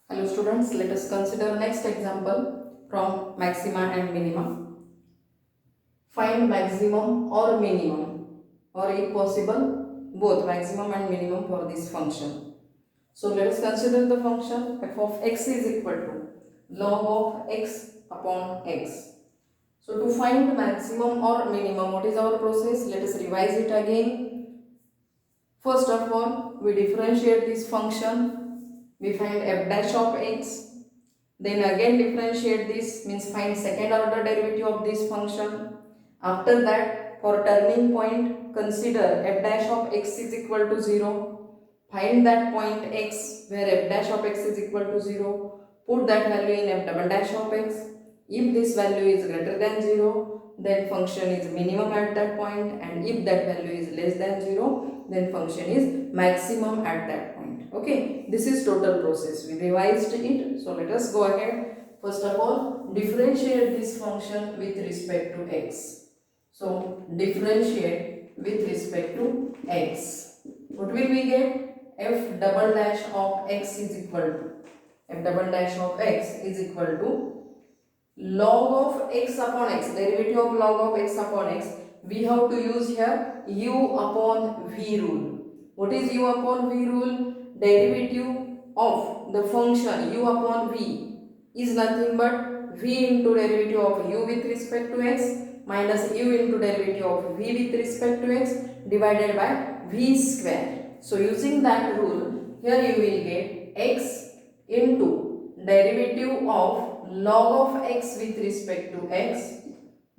Hello students, let us consider next example from Maxima and Minima. Find maximum or minimum, or if possible both maximum and minimum for this function. So let us consider the function f of x is equal to log of x upon x. So to find maximum or minimum, what is our process? Let us revise it again. First of all, we differentiate this function. We find f dash of x. Then again differentiate this, means find second order derivative of this function. After that, for turning point, consider f dash of x is equal to 0. Find that point x where f dash of x is equal to 0. Put that value in f double dash of x. If this value is greater than 0, then function is minimum at that point, and if that value is less than 0, then function is maximum at that point. Okay, this is total process. We revised it. So let us go ahead. First of all, differentiate this function with respect to x. So differentiate with respect to x. What will we get? F double dash of x is equal to log of x upon x, derivative of log of x upon x. We have to use here u upon v rule. What is u upon v rule? Derivative of the function u upon v is nothing but v into derivative of u with respect to x minus u into derivative of v with respect to x divided by v square. So using that rule, here you will get x into derivative of log of x with respect to x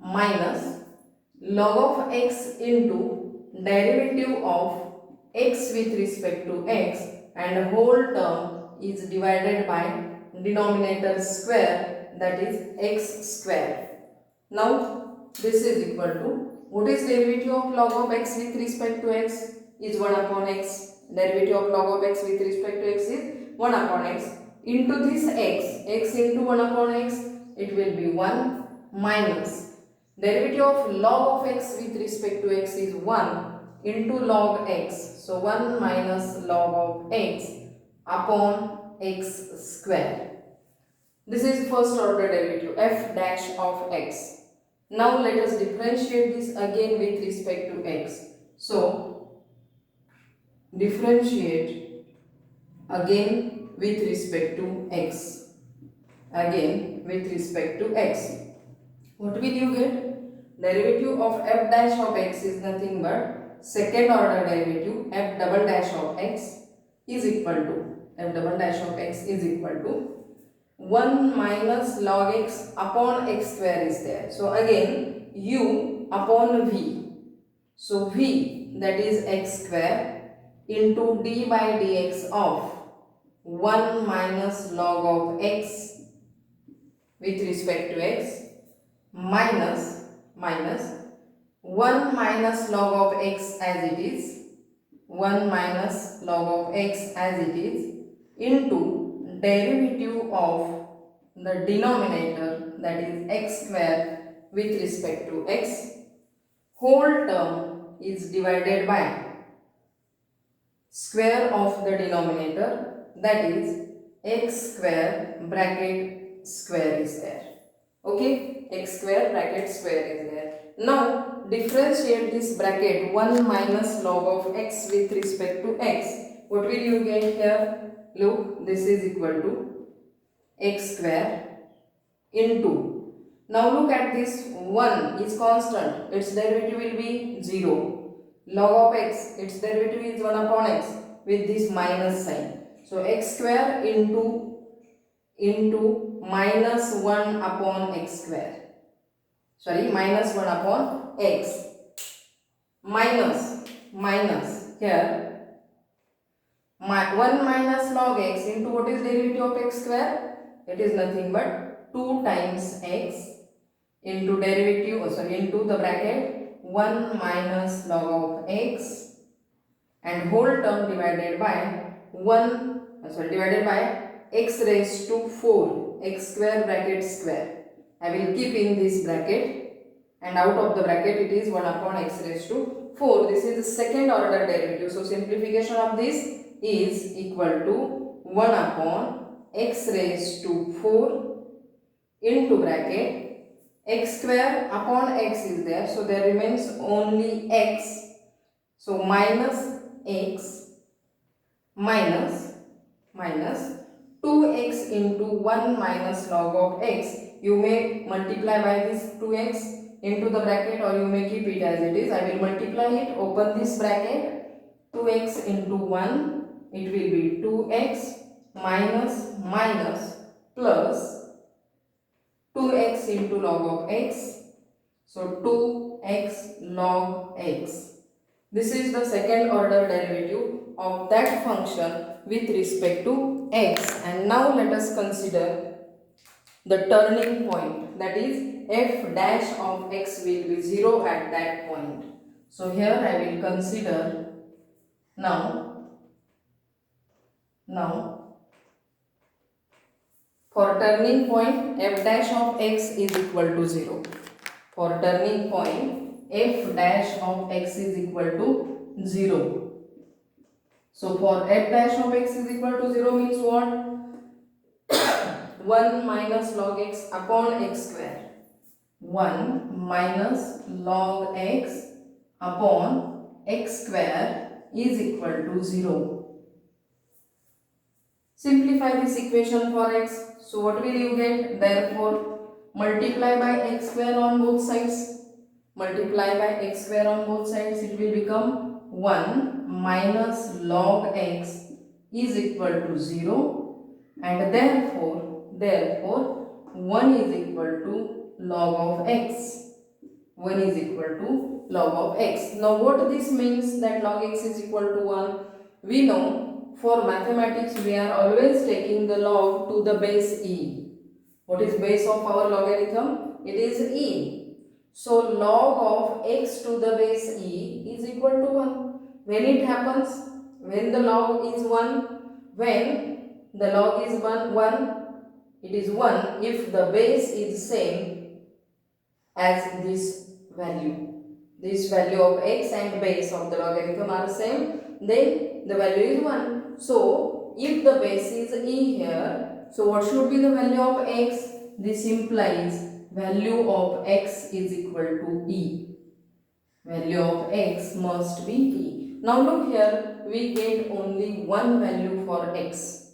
minus log of x into derivative of x with respect to x, and whole term is divided by denominator square, that is x square. Now this is equal to, what is derivative of log of x with respect to x? Is 1 upon x. Derivative of log of x with respect to x is 1 upon x. Into this x into 1 upon x, it will be 1 minus derivative of log of x with respect to x is 1 into log x. So 1 minus log of x upon x square. This is first order derivative f dash of x. Now let us differentiate this again with respect to x. So differentiate again with respect to x. What will you get? Derivative of f dash of x is nothing but second order derivative f double dash of x is equal to 1 minus log x upon x square is there. So again u upon v. So v, that is x square into d by dx of 1 minus log of x with respect to x minus 1 minus log of x as it is, into derivative of the denominator, that is x square with respect to x. Whole term is divided by square of the denominator, that is x square bracket square is there. Okay, x square bracket square is there. Now differentiate this bracket 1 minus log of x with respect to x. What will you get here? Look, this is equal to x square into, now look at this, 1 is constant, its derivative will be 0. Log of x, its derivative is 1 upon x with this minus sign. So x square into minus 1 upon x square. Minus 1 upon x minus here 1 minus log x into what is derivative of x square? It is nothing but 2 times x into into the bracket 1 minus log of x and whole term divided by x raised to 4, x square bracket square. I will keep in this bracket, and out of the bracket it is 1 upon x raised to 4. This is the second order derivative. So simplification of this is equal to 1 upon x raised to 4 into bracket x square upon x is there, so there remains only x. So minus x minus 2x into 1 minus log of x. You may multiply by this 2x into the bracket, or you may keep it as it is. I will multiply it. Open this bracket. 2x into 1, it will be 2x minus plus 2x into log of x. So 2x log x. This is the second order derivative of that function with respect to x. And now let us consider the turning point, that is f dash of x will be 0 at that point. So here I will consider now for turning point f dash of x is equal to 0. For turning point f dash of x is equal to 0. So for f dash of x is equal to 0 means what? 1 minus log x upon x square. 1 minus log x upon x square is equal to 0. Simplify this equation for x. So what will you get? Therefore, multiply by x square on both sides. Multiply by x square on both sides. It will become 1 minus log x is equal to 0, and therefore 1 is equal to log of x. 1 is equal to log of x. Now what this means that log x is equal to 1? We know for mathematics we are always taking the log to the base e. What is base of our logarithm? It is e. So log of x to the base e is equal to 1. When it happens? When the log is 1. When the log is 1, it is 1 if the base is same as this value. This value of x and base of the logarithm are same, then the value is 1. So if the base is e here, so what should be the value of x? This implies value of x is equal to e. Value of x must be e. Now look here, we get only one value for x.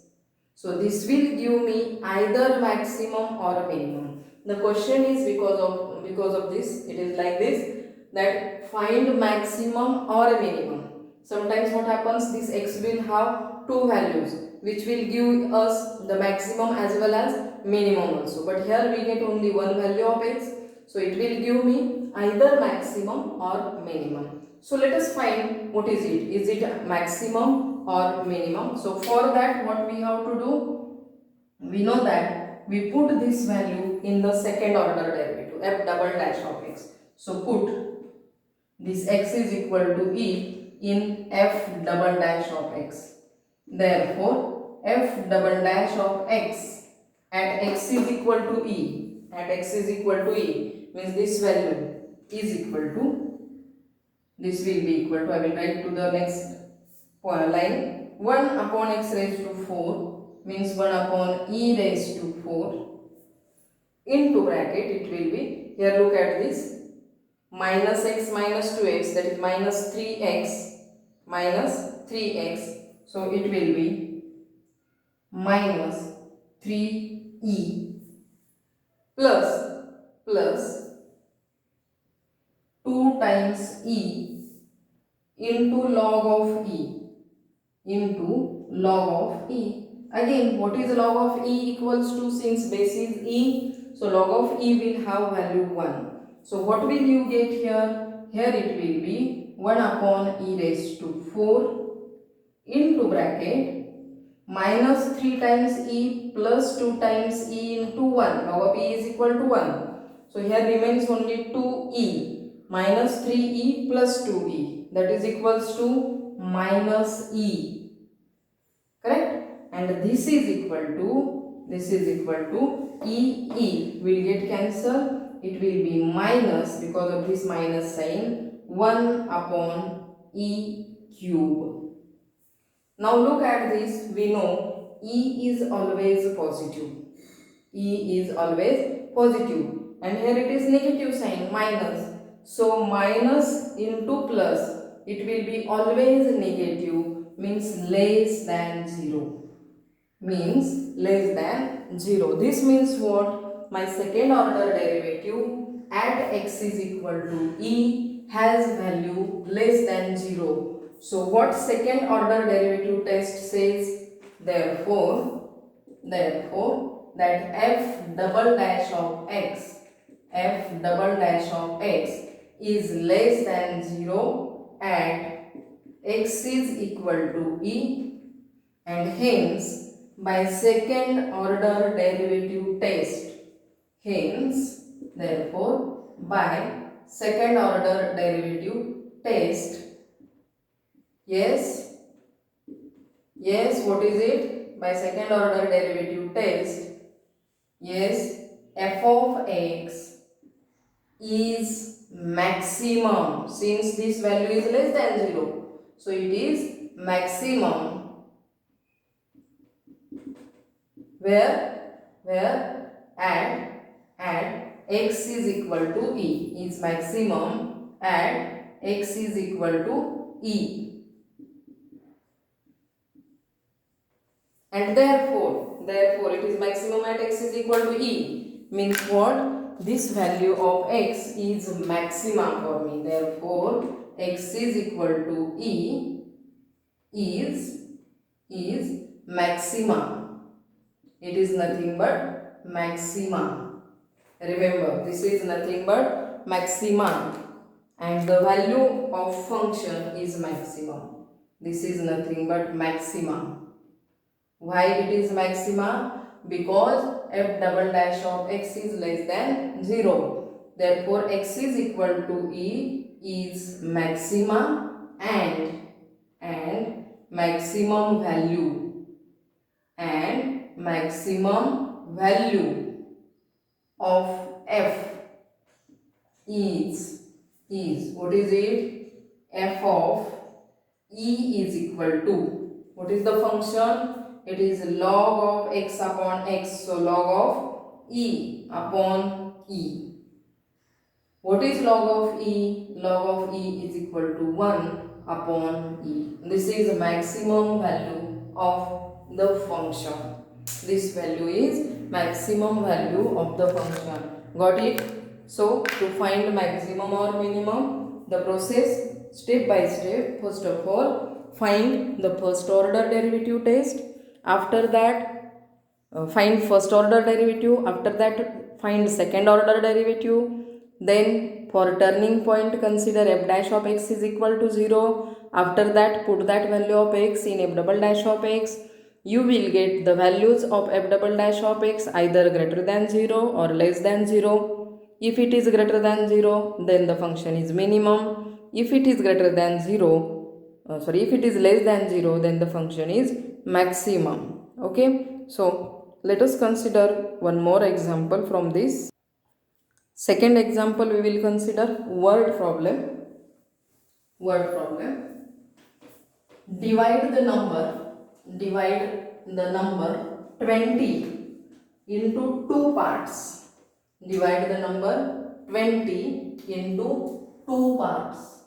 So this will give me either maximum or minimum. The question is because of this, it is like this, that find maximum or minimum. Sometimes what happens, this x will have two values which will give us the maximum as well as minimum also. But here we get only one value of x. So it will give me either maximum or minimum. So let us find what is it. Is it maximum or minimum? So for that what we have to do? We know that we put this value in the second order derivative, f double dash of x. So put this x is equal to e in f double dash of x. Therefore f double dash of x at x is equal to e, means this value is equal to, this will be equal to, I will write to the next line, 1 upon x raised to 4 means 1 upon e raised to 4 into bracket, it will be, here look at this, minus x minus 2x, that is minus 3x, so it will be minus 3e plus 2 times e into log of e. Again, what is log of e equals to, since base is e, so log of e will have value 1. So what will you get here? Here it will be 1 upon e raised to 4 into bracket minus 3 times e plus 2 times e into 1. Log of e is equal to 1. So here remains only 2e minus 3e plus 2e, that is equals to minus e. Correct? And this is equal to e will get cancelled. It will be minus, because of this minus sign, 1 upon e cube. Now look at this, we know E is always positive. E is always positive. And here it is negative sign, minus. So minus into plus, it will be always negative, means less than 0. Means less than 0. This means what? My second order derivative at x is equal to e has value less than 0. So what second order derivative test says? Therefore that f double dash of x is less than 0 at x is equal to e, and hence by second order derivative test, therefore by second order derivative test, yes, what is it? By second order derivative test, yes, f of x is maximum, since this value is less than 0. So it is maximum where at x is equal to e, is maximum at x is equal to e, and therefore it is maximum at x is equal to e, means what? This value of x is maximum for me. Therefore x is equal to e is maximum. It is nothing but maxima. Remember, this is nothing but maxima, and the value of function is maximum. This is nothing but maxima. Why it is maxima? Because f double dash of x is less than 0. Therefore x is equal to e is maxima, and maximum value of f is what is it? F of e is equal to, what is the function? It is log of x upon x. So log of e upon e. What is log of e? Log of e is equal to 1 upon e. This is the maximum value of the function. This value is maximum value of the function. Got it? So to find maximum or minimum, the process step by step. First of all, find the first order derivative test. After that, find first order derivative. After that, find second order derivative. Then for turning point, consider f dash of x is equal to 0. After that, put that value of x in f double dash of x. You will get the values of f double dash of x either greater than 0 or less than 0. If it is greater than 0, then the function is minimum. If it is greater than 0, if it is less than 0, then the function is maximum. Okay, so let us consider one more example from this. Second example, we will consider word problem. Divide the number 20 into two parts. Divide the number 20 into two parts.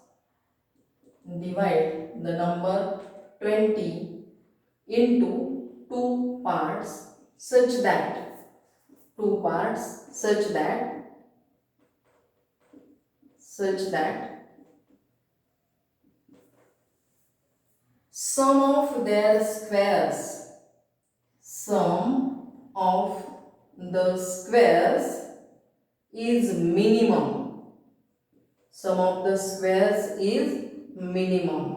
Divide the number 20 into two parts such that sum of the squares is minimum. Sum of the squares is minimum.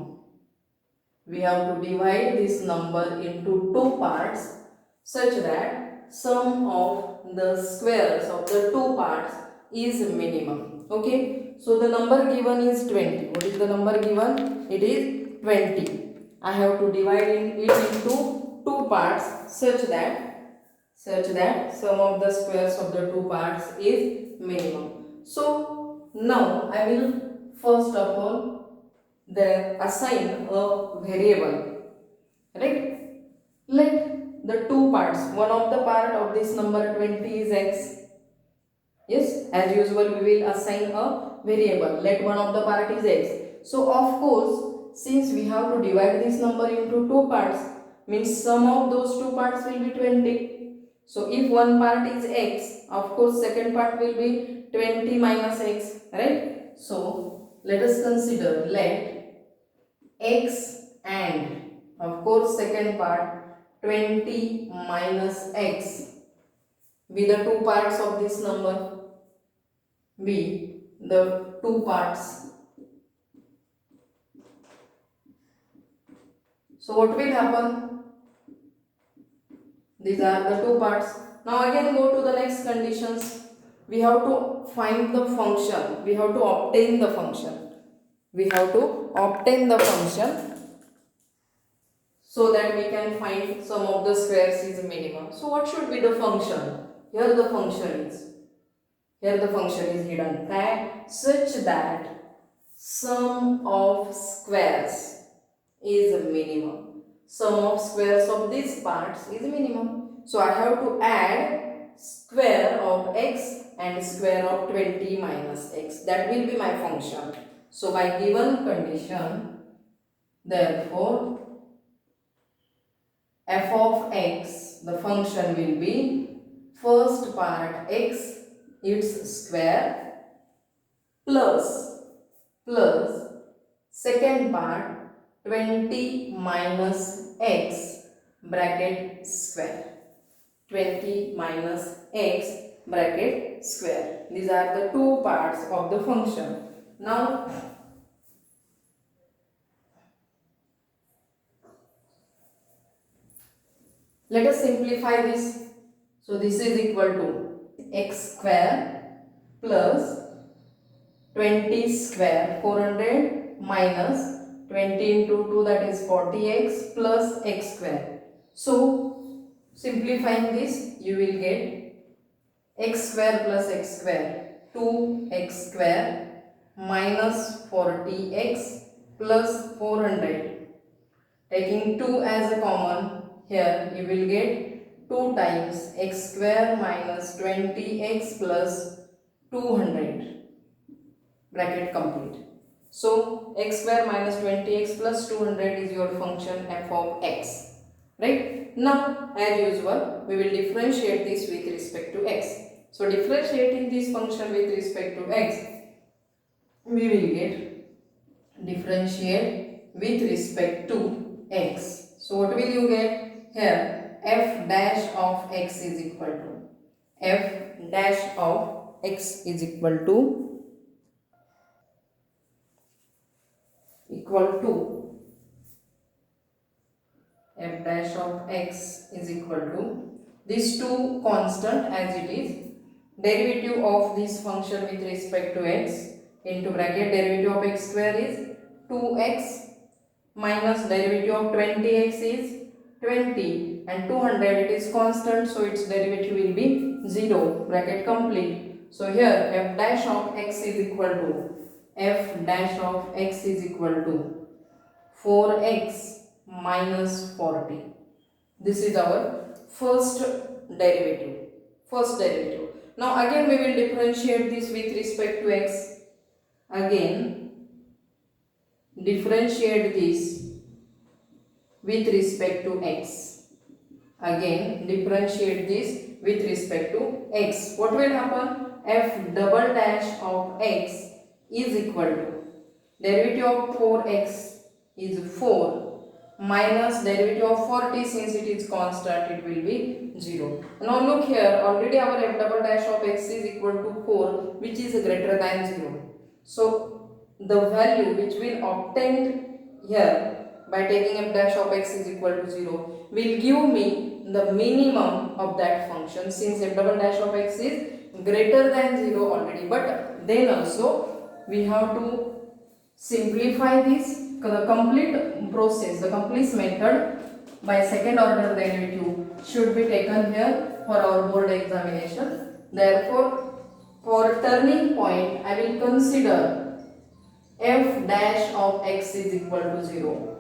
We have to divide this number into two parts such that sum of the squares of the two parts is minimum. Okay, so the number given is 20. What is the number given? It is 20. I have to divide it into two parts such that sum of the squares of the two parts is minimum. So now I will first of all assign a variable, right? Let the two parts. One of the part of this number 20 is x. Yes, as usual we will assign a variable. Let one of the part is x. So of course, since we have to divide this number into two parts, means sum of those two parts will be 20. So if one part is x, of course second part will be 20 minus x, right? So let us consider, let x and of course second part 20 minus x be the two parts of this number, be the two parts. So what will happen? These are the two parts. Now again go to the next conditions. We have to find the function. We have to obtain the function. We have to obtain the function so that we can find sum of the squares is minimum. So what should be the function? Here the function is. Here the function is hidden that such that sum of squares is minimum. Sum of squares of these parts is minimum. So I have to add square of x and square of 20 minus x. That will be my function. So by given condition, therefore f of x, the function will be first part x its square plus second part 20 minus x bracket square. 20 minus x bracket square. These are the two parts of the function. Now let us simplify this. So this is equal to x square plus 20 square 400 minus 20 into 2, that is 40x plus x square. So simplifying this, you will get x square plus x square 2x square minus 40x plus 400. Taking 2 as a common, here you will get 2 times x square minus 20x plus 200 bracket complete. So x square minus 20x plus 200 is your function f of x, right? Now as usual we will differentiate this with respect to x. So differentiating this function with respect to x, we will get differentiate with respect to x. So what will you get here? F dash of x is equal to f dash of x is equal to f dash of x is equal to these two constant as it is, derivative of this function with respect to x into bracket derivative of x square is 2x minus derivative of 20x is 20 and 200 it is constant, so its derivative will be 0 bracket complete. So here f dash of x is equal to f dash of x is equal to 4x minus 40. This is our first derivative. Now again we will differentiate this with respect to x. Again differentiate this with respect to x. Again differentiate this with respect to x. What will happen? F double dash of x is equal to derivative of 4x is 4 minus derivative of 40, since it is constant it will be 0. Now look here, already our f double dash of x is equal to 4 which is greater than 0. So the value which will obtained here by taking f dash of x is equal to 0 will give me the minimum of that function, since f double dash of x is greater than 0 already. But then also we have to simplify this, the complete process, the complete method by second order derivative should be taken here for our board examination. Therefore for turning point I will consider f dash of x is equal to 0.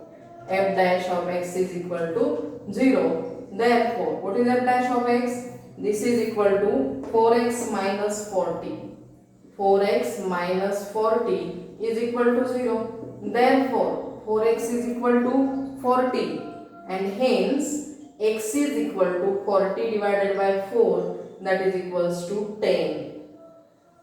F dash of x is equal to 0. Therefore, what is f dash of x? This is equal to 4x minus 40. 4x minus 40 is equal to 0. Therefore, 4x is equal to 40 and hence x is equal to 40 divided by 4, that is equals to 10.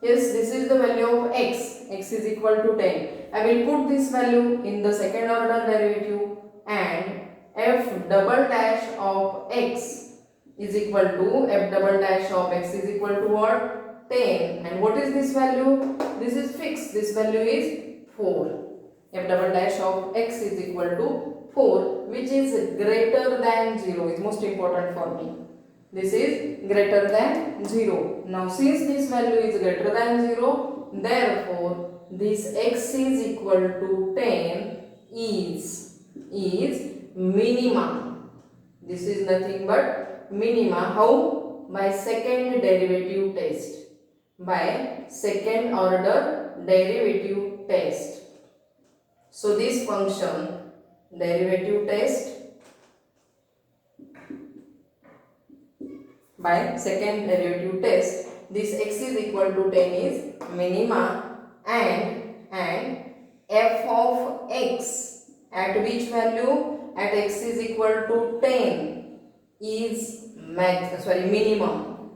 Yes, this is the value of x. X is equal to 10. I will put this value in the second order derivative and f double dash of x is equal to f double dash of x is equal to what? 10. And what is this value? This is fixed. This value is 4. F double dash of x is equal to 4, which is greater than 0. Is most important for me. This is greater than 0. Now since this value is greater than 0, therefore this x is equal to 10 is minima. This is nothing but minima. How? By second derivative test. By second order derivative test. So this function derivative test by second derivative test, this x is equal to 10 is minima and f of x at which value? At x is equal to 10 is minimum.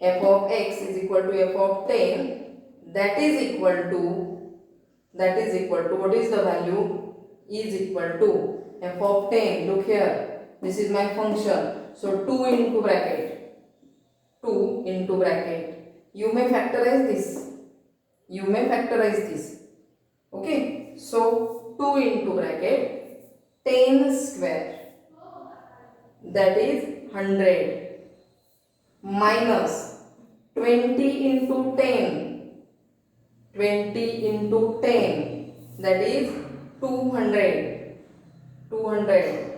F of x is equal to f of 10, that is equal to what is the value? Is equal to f of 10. Look here. This is my function. So 2 into bracket. 2 into bracket. You may factorize this. Okay. So 2 into bracket 10 square. That is 100. Minus 20 into 10. 20 into 10. That is 200. 200.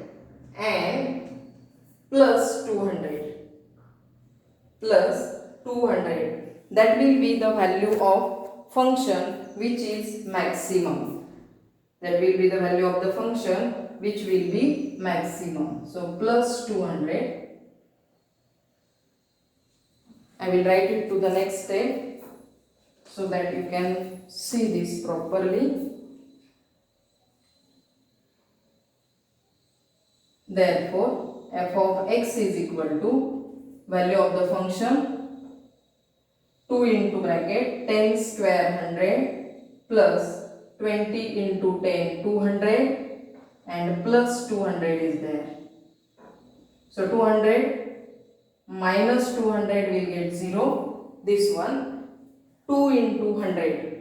And plus 200 that will be the value of function which is maximum. That will be the value of the function which will be maximum. So plus 200. I will write it to the next step so that you can see this properly. Therefore, f of x is equal to value of the function 2 into bracket 10 square 100 plus 20 into 10 200 and plus 200 is there. So 200 minus 200 will get 0. This one 2 into 100.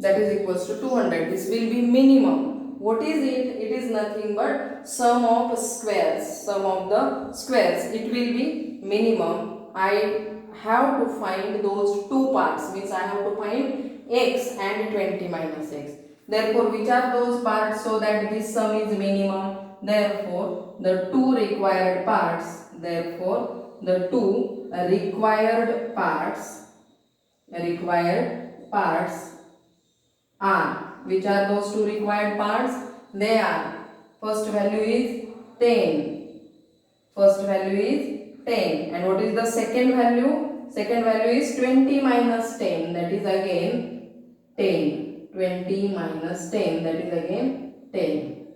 That is equals to 200. This will be minimum. What is it? It is nothing but sum of squares. Sum of the squares. It will be minimum. I have to find those two parts. Means I have to find x and 20 minus x. Therefore, which are those parts so that this sum is minimum? Therefore, the two required parts. Therefore, the two required parts are, which are those two required parts? They are, first value is 10. First value is 10. And what is the second value? Second value is 20 minus 10. That is again 10. 20 minus 10. That is again 10.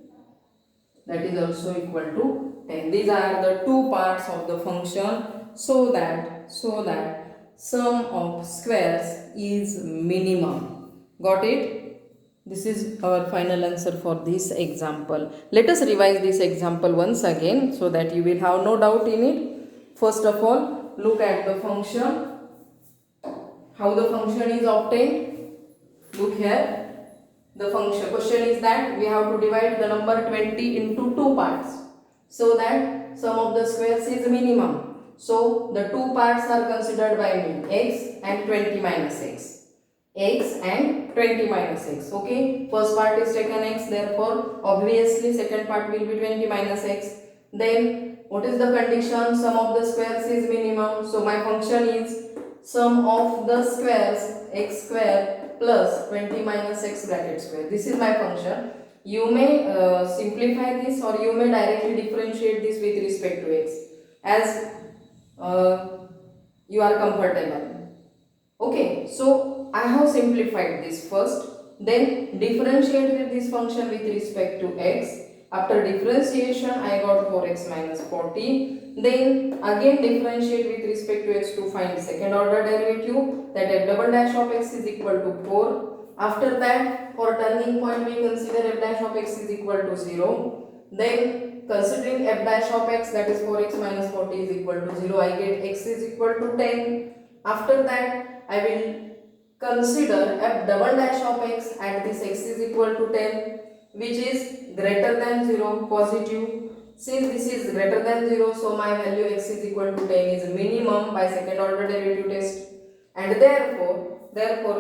That is also equal to 10. These are the two parts of the function so that sum of squares is minimum. Got it? This is our final answer for this example. Let us revise this example once again so that you will have no doubt in it. First of all, look at the function. How the function is obtained? Look here. The function question is that we have to divide the number 20 into two parts so that sum of the squares is minimum. So the two parts are considered by me, x and 20 minus x. X and 20 minus x. Okay, first part is taken x, therefore obviously second part will be 20 minus x. Then what is the condition? Sum of the squares is minimum. So my function is sum of the squares x square plus 20 minus x bracket square. This is my function. You may simplify this, or you may directly differentiate this with respect to x as you are comfortable. Okay, so I have simplified this first, then differentiated this function with respect to x. After differentiation, I got 4x minus 40. Then again differentiate with respect to x to find second order derivative, that f double dash of x is equal to 4. After that, for turning point, we consider f dash of x is equal to 0. Then considering f dash of x, that is 4x minus 40 is equal to 0, I get x is equal to 10. After that, I will consider f double dash of x at this x is equal to 10, which is greater than 0, positive. Since this is greater than 0, so my value x is equal to 10 is minimum by second order derivative test. And therefore,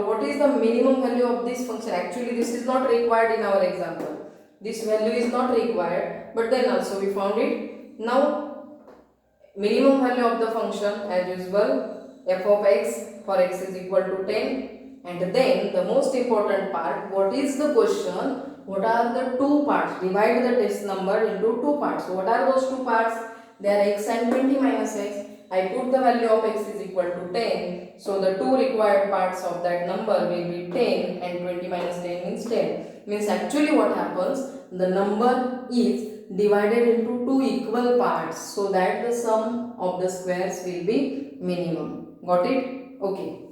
what is the minimum value of this function? Actually, this is not required in our example. This value is not required, but then also we found it. Now, minimum value of the function as usual, f of x for x is equal to 10. And then the most important part, what is the question? What are the two parts? Divide the test number into two parts. So what are those two parts? They are x and 20 minus x. I put the value of x is equal to 10. So the two required parts of that number will be 10, and 20 minus 10 means 10. Means actually what happens? The number is divided into two equal parts so that the sum of the squares will be minimum. Got it? Okay.